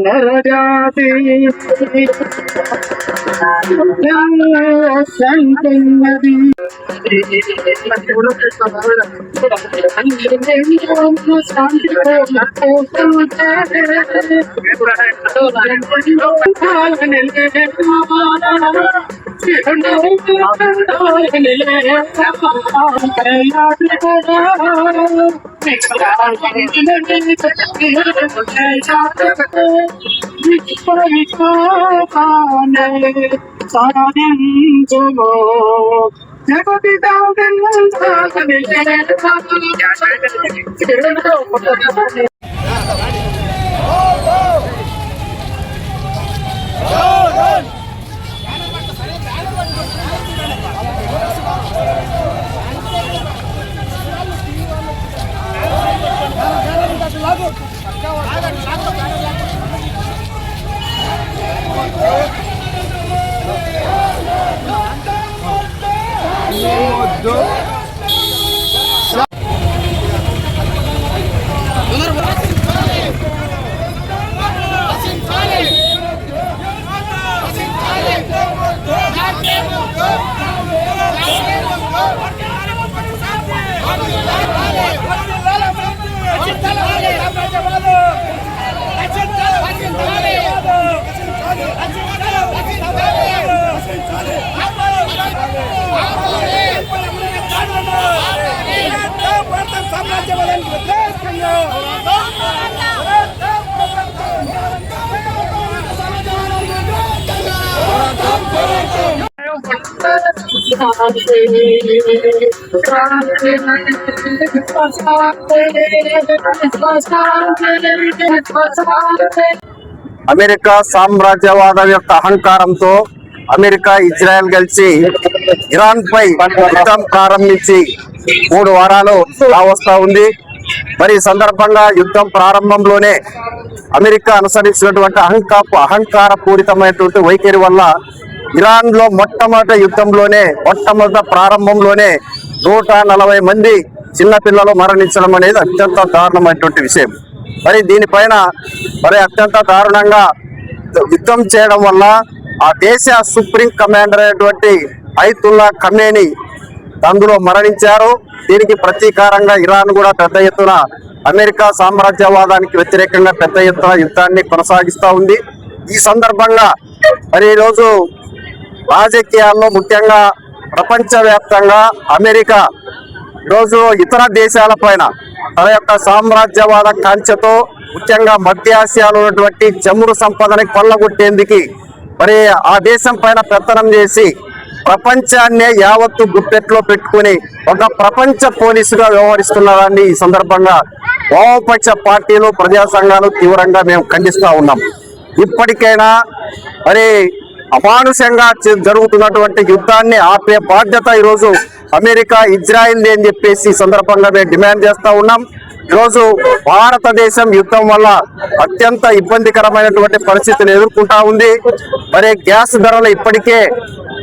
నరజాతి సంకన్నది సాధించుమో జగతి America సామ్రాజ్యవాదం యొక్క అహంకారంతో America Israel కలిసి ఇరాన్ పై యుద్ధం ప్రారంభించి 3 వారాలు కావస్తా ఉంది. మరి ఈ సందర్భంగా యుద్ధం ప్రారంభంలోనే అమెరికా అనుసరించినటువంటి అహంకార పూరితమైనటువంటి వైఖరి వల్ల ఇరాన్ లో మొట్టమొదటి ప్రారంభంలోనే 140 మంది చిన్నపిల్లలు మరణించడం అనేది అత్యంత దారుణమైనటువంటి విషయం. మరి దీనిపైన అత్యంత దారుణంగా యుద్ధం చేయడం వల్ల ఆ దేశ సుప్రీం కమాండర్ అయినటువంటి అయతుల్లా ఖమేనీ అందులో మరణించారు. దీనికి ప్రతీకారంగా ఇరాన్ కూడా పెద్ద ఎత్తున అమెరికా సామ్రాజ్యవాదానికి వ్యతిరేకంగా పెద్ద ఎత్తున యుద్ధాన్ని కొనసాగిస్తూ ఉంది. ఈ సందర్భంగా మరి ఈరోజు రాజకీయాల్లో ముఖ్యంగా ప్రపంచవ్యాప్తంగా అమెరికా ఈరోజు ఇతర దేశాల పైన తన యొక్క సామ్రాజ్యవాద కాంక్షతో ముఖ్యంగా మధ్య ఆసియాలో ఉన్నటువంటి చమురు సంపదని కొల్లగొట్టేందుకు మరి ఆ దేశం పైన పెత్తనం చేసి ప్రపంచాన్నే యావత్తు గుప్పెట్లో పెట్టుకుని ఒక ప్రపంచ పోలీసుగా వ్యవహరిస్తున్నారని ఈ సందర్భంగా వామపక్ష పార్టీలు ప్రజా సంఘాలు తీవ్రంగా మేము ఖండిస్తూ ఉన్నాం. ఇప్పటికైనా మరి అమానుషంగా జరుగుతున్నటువంటి యుద్ధాన్ని ఆపే బాధ్యత ఈరోజు అమెరికా ఇజ్రాయిల్ అని చెప్పేసి ఈ సందర్భంగా మేము డిమాండ్ చేస్తూ ఉన్నాం. ఈరోజు భారతదేశం యుద్ధం వల్ల అత్యంత ఇబ్బందికరమైనటువంటి పరిస్థితిని ఎదుర్కొంటా ఉంది. మరి గ్యాస్ ధరలు ఇప్పటికే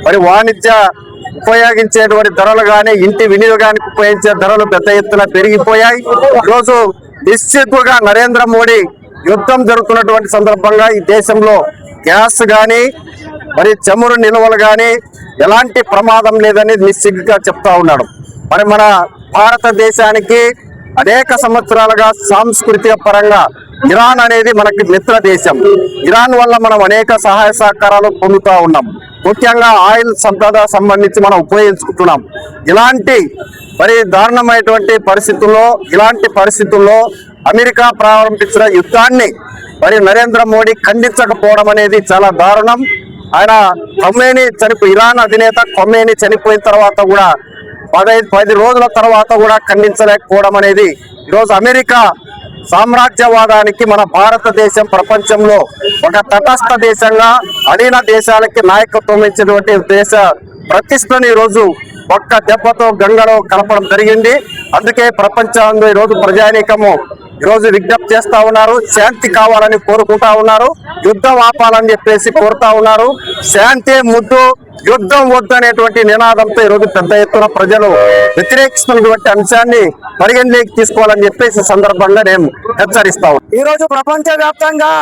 మరి వాణిజ్య ఉపయోగించేటువంటి ధరలు కానీ ఇంటి వినియోగానికి ఉపయోగించే ధరలు పెద్ద ఎత్తున పెరిగిపోయాయి. ఈరోజు నిశ్చితంగా నరేంద్ర మోడీ యుద్ధం జరుగుతున్నటువంటి సందర్భంగా ఈ దేశంలో గ్యాస్ కానీ మరి చమురు నిల్వలు కానీ ఎలాంటి ప్రమాదం లేదని నిశ్చితంగా చెప్తా ఉన్నాడు. మరి మన భారతదేశానికి అనేక సంవత్సరాలుగా సాంస్కృతిక పరంగా ఇరాన్ అనేది మనకి మిత్ర దేశం. ఇరాన్ వల్ల మనం అనేక సహాయ సహకారాలు పొందుతూ ఉన్నాం. ముఖ్యంగా ఆయిల్ సంపద సంబంధించి మనం ఉపయోగించుకుంటున్నాం. ఇలాంటి మరి దారుణమైనటువంటి పరిస్థితుల్లో అమెరికా ప్రారంభించిన యుద్ధాన్ని మరి నరేంద్ర మోడీ ఖండించకపోవడం అనేది చాలా దారుణం. ఆయన ఇరాన్ అధినేత ఖొమేనీ చనిపోయిన తర్వాత కూడా 10 రోజుల తర్వాత కూడా ఖండించలేకపోవడం అనేది ఈరోజు అమెరికా సామ్రాజ్యవాదానికి మన భారతదేశం ప్రపంచంలో ఒక తటస్థ దేశంగా అడిగిన దేశాలకి నాయకత్వం ఇచ్చినటువంటి దేశ ప్రతిష్టని ఈ రోజు ఒక్క దెబ్బతో గంగలో కలపడం జరిగింది. అందుకే ప్రపంచంలో ఈ రోజు ప్రజానీకము ఈ రోజు విజ్ఞప్తి చేస్తా ఉన్నారు, శాంతి కావాలని కోరుకుంటా ఉన్నారు, యుద్ధం ఆపాలని చెప్పేసి కోరుతా ఉన్నారు. శాంతి ముద్దు, యుద్ధం వద్దు అనేటువంటి నినాదంతో ఈ రోజు పెద్ద ఎత్తున ప్రజలు వ్యతిరేకిస్తున్నటువంటి అంశాన్ని పరిగణలోకి తీసుకోవాలని చెప్పేసి సందర్భంగా నేను హెచ్చరిస్తా ఉన్నాను. ఈ రోజు ప్రపంచ వ్యాప్తంగా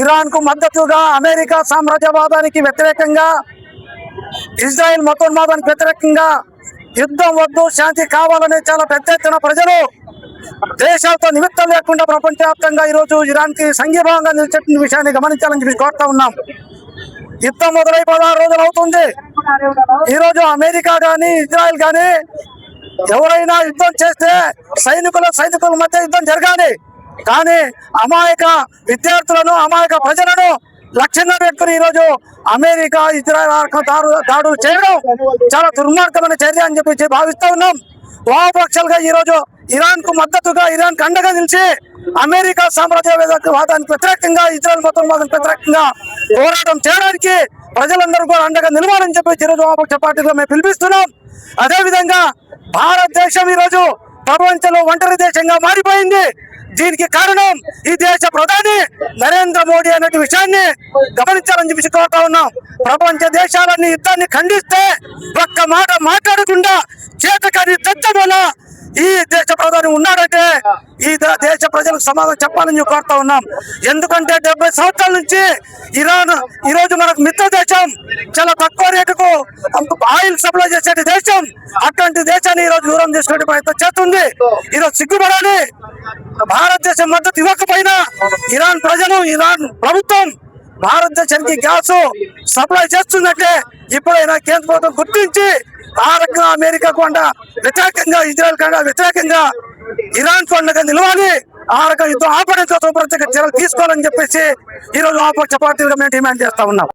ఇరాన్ కు మద్దతుగా, అమెరికా సామ్రాజ్యవాదానికి వ్యతిరేకంగా, ఇజ్రాయెల్ మతోన్మాదానికి వ్యతిరేకంగా యుద్ధం వద్దు, శాంతి కావాలని చాలా పెద్ద ఎత్తున ప్రజలు దేశాలతో నిమిత్తం లేకుండా ప్రపంచవ్యాప్తంగా ఈ రోజు ఇరాన్ కి సంఘీభావంగా నిలిచిన విషయాన్ని గమనించాలని చెప్పి కోరుతా ఉన్నాం. యుద్ధం మొదలై 16 రోజులు అవుతుంది. ఈ రోజు అమెరికా గాని, ఇజ్రాయెల్ గాని ఎవరైనా యుద్ధం చేస్తే సైనికుల మధ్య యుద్ధం జరగాలి. కానీ అమాయక విద్యార్థులను, అమాయక ప్రజలను లక్ష్యంగా పెట్టుకుని ఈ రోజు అమెరికా, ఇజ్రాయెల్ దాడులు చేయడం చాలా దుర్మార్గమైన చర్య అని చెప్పి భావిస్తా ఉన్నాం. వామపక్షాలుగా ఈ రోజు ఇరాన్ కు మద్దతుగా, ఇరాన్ కు అండగా నిలిచి అమెరికా సామ్రాజ్యవాదానికి వ్యతిరేకంగా, ఇజ్రాయెల్ మతోన్మాదానికి వ్యతిరేకంగా పోరాటం చేయడానికి ప్రజలందరూ కూడా అండగా నిలవాలని చెప్పి ఈరోజు వామపక్ష పార్టీగా మేము పిలిపిస్తున్నాం. అదేవిధంగా భారతదేశం ఈరోజు ప్రపంచంలో ఒంటరి దేశంగా మారిపోయింది. దీనికి కారణం ఈ దేశ ప్రధాని నరేంద్ర మోడీ అనే విషయాన్ని గమనించాలని చెప్పి కోరుతా ఉన్నాం. ప్రపంచ దేశాలన్నీ యుద్ధాన్ని ఖండిస్తే ఒక్క మాట మాట్లాడకుండా చేతకాని చట్టం వల్ల ఈ దేశ ప్రధాని ఉన్నాడంటే ఈ దేశ ప్రజలకు సమాధానం చెప్పాలని కోరుతా ఉన్నాం. ఎందుకంటే 70 సంవత్సరాల నుంచి ఇరాన్ ఈ రోజు మనకు మిత్ర దేశం, చాలా తక్కువ రేటుకు ఆయిల్ సప్లై చేసే దేశం. అట్లాంటి దేశాన్ని ఈ రోజు దూరం చేసుకునే ప్రయత్నం చేస్తుంది. ఈరోజు సిగ్గుపడాలి. భారతదేశం మద్దతు ఇవ్వకపోయినా ఇరాన్ ప్రజలు, ఇరాన్ ప్రభుత్వం భారతదేశానికి గ్యాస్ సప్లై చేస్తుందంటే ఇప్పుడైనా కేంద్ర ప్రభుత్వం గుర్తించి ఆ రకంగా అమెరికా కొండ వ్యతిరేకంగా, ఇజ్రాయెల్ కొండ వ్యతిరేకంగా ఇరాన్ కొండగా నిలవాలి. ఆ రకంగా యుద్ధం ఆపడం కోసం ప్రత్యేక చర్యలు తీసుకోవాలని చెప్పేసి ఈరోజు వామపక్ష పార్టీలుగా మేము డిమాండ్ చేస్తా ఉన్నాం.